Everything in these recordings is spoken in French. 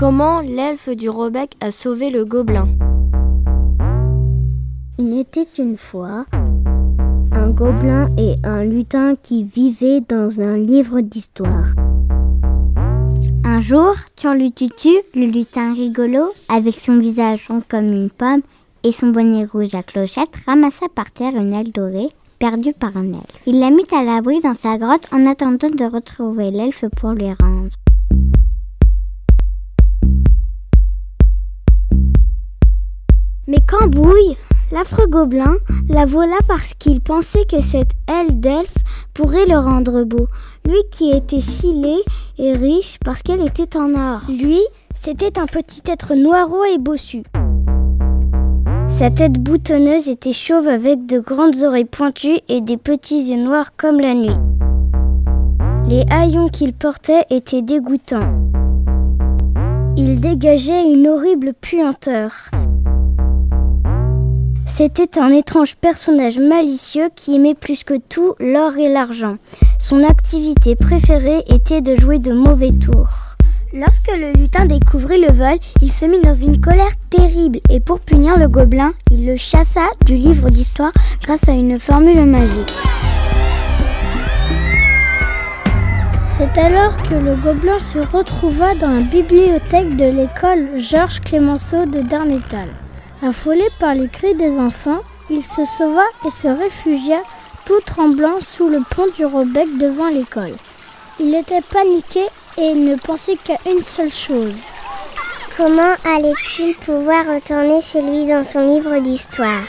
Comment l'elfe du Robec a sauvé le gobelin? Il était une fois un gobelin et un lutin qui vivaient dans un livre d'histoire. Un jour, Turlututu, le lutin rigolo, avec son visage rond comme une pomme et son bonnet rouge à clochette, ramassa par terre une aile dorée, perdue par un elfe. Il la mit à l'abri dans sa grotte en attendant de retrouver l'elfe pour lui rendre. Mais Cambouille, l'affreux gobelin, la vola parce qu'il pensait que cette aile d'elfe pourrait le rendre beau. Lui qui était si laid et riche parce qu'elle était en or. Lui, c'était un petit être noirot et bossu. Sa tête boutonneuse était chauve avec de grandes oreilles pointues et des petits yeux noirs comme la nuit. Les haillons qu'il portait étaient dégoûtants. Il dégageait une horrible puanteur. C'était un étrange personnage malicieux qui aimait plus que tout l'or et l'argent. Son activité préférée était de jouer de mauvais tours. Lorsque le lutin découvrit le vol, il se mit dans une colère terrible et pour punir le gobelin, il le chassa du livre d'histoire grâce à une formule magique. C'est alors que le gobelin se retrouva dans la bibliothèque de l'école Georges Clemenceau de Darnétal. Affolé par les cris des enfants, il se sauva et se réfugia tout tremblant sous le pont du Robec devant l'école. Il était paniqué et ne pensait qu'à une seule chose. Comment allait-il pouvoir retourner chez lui dans son livre d'histoire?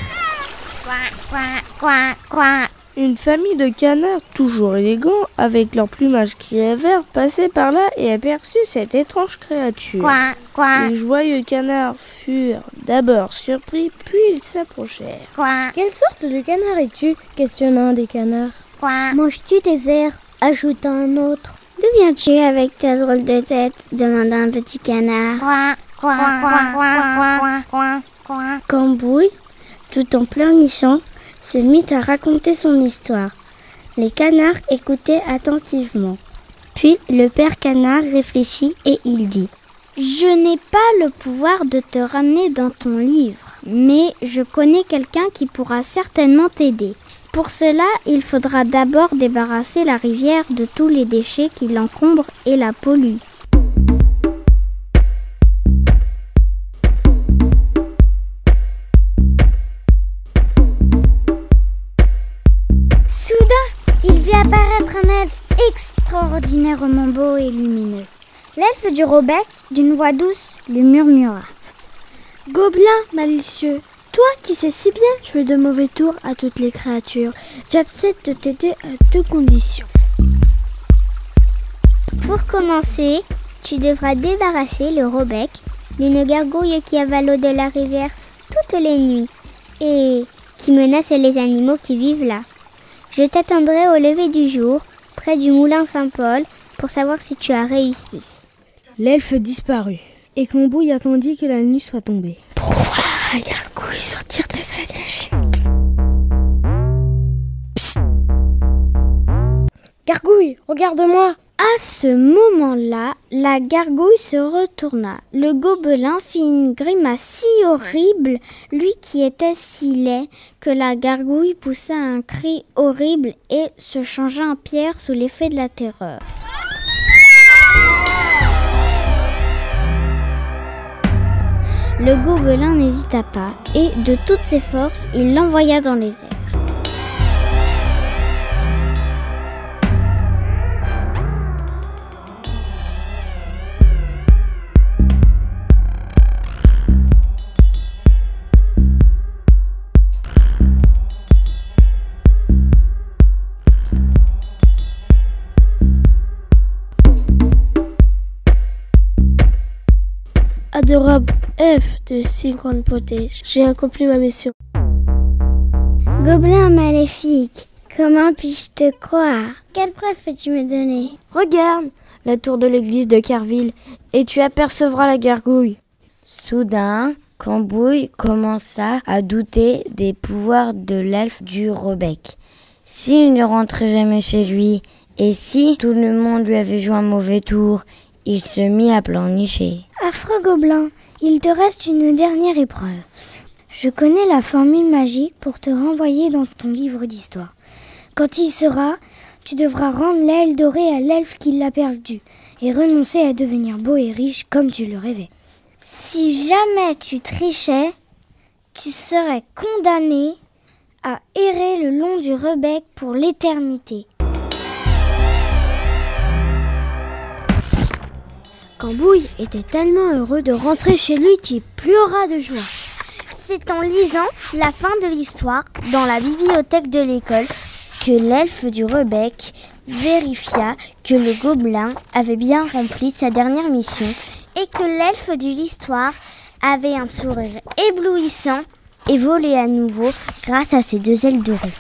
Une famille de canards toujours élégants, avec leur plumage gris et vert, passait par là et aperçut cette étrange créature. Les joyeux canards furent d'abord surpris, puis ils s'approchèrent. Quelle sorte de canard es-tu? Questionna un des canards. Manges-tu des vers? Ajouta un autre. D'où viens-tu avec ta drôle de tête? Demanda un petit canard. Cambouille, tout en pleurnichant, se mit à raconter son histoire. Les canards écoutaient attentivement. Puis le père canard réfléchit et il dit: Je n'ai pas le pouvoir de te ramener dans ton livre, mais je connais quelqu'un qui pourra certainement t'aider. Pour cela, il faudra d'abord débarrasser la rivière de tous les déchets qui l'encombrent et la polluent. Soudain, il vit apparaître un elfe extraordinairement beau et lumineux. L'elfe du Robec, d'une voix douce, lui murmura: Gobelin malicieux, toi qui sais si bien jouer de mauvais tours à toutes les créatures, j'accepte de t'aider à deux conditions. Pour commencer, tu devras débarrasser le Robec d'une gargouille qui avale l'eau de la rivière toutes les nuits et qui menace les animaux qui vivent là. Je t'attendrai au lever du jour, près du moulin Saint-Paul, pour savoir si tu as réussi. L'elfe disparut, et Cambouille attendit que la nuit soit tombée Pour voir la gargouille sortir de sa cachette. Psst. Gargouille, regarde-moi. À ce moment-là, la gargouille se retourna. Le gobelin fit une grimace si horrible, lui qui était si laid, que la gargouille poussa un cri horrible et se changea en pierre sous l'effet de la terreur. Le gobelin n'hésita pas et, de toutes ses forces, il l'envoya dans les airs. Adorable elfe de si grande beauté, j'ai accompli ma mission. Gobelin maléfique, comment puis-je te croire? Quelle preuve peux-tu me donner? Regarde la tour de l'église de Carville et tu apercevras la gargouille. Soudain, Cambouille commença à douter des pouvoirs de l'elfe du Robec. S'il ne rentrait jamais chez lui et si tout le monde lui avait joué un mauvais tour, il se mit à pleurnicher. Affreux gobelin, il te reste une dernière épreuve. Je connais la formule magique pour te renvoyer dans ton livre d'histoire. Quand il sera, tu devras rendre l'aile dorée à l'elfe qui l'a perdue et renoncer à devenir beau et riche comme tu le rêvais. Si jamais tu trichais, tu serais condamné à errer le long du Rebec pour l'éternité. Cambouille était tellement heureux de rentrer chez lui qu'il pleura de joie. C'est en lisant la fin de l'histoire dans la bibliothèque de l'école que l'elfe du Rebec vérifia que le gobelin avait bien rempli sa dernière mission et que l'elfe de l'histoire avait un sourire éblouissant et volait à nouveau grâce à ses 2 ailes dorées.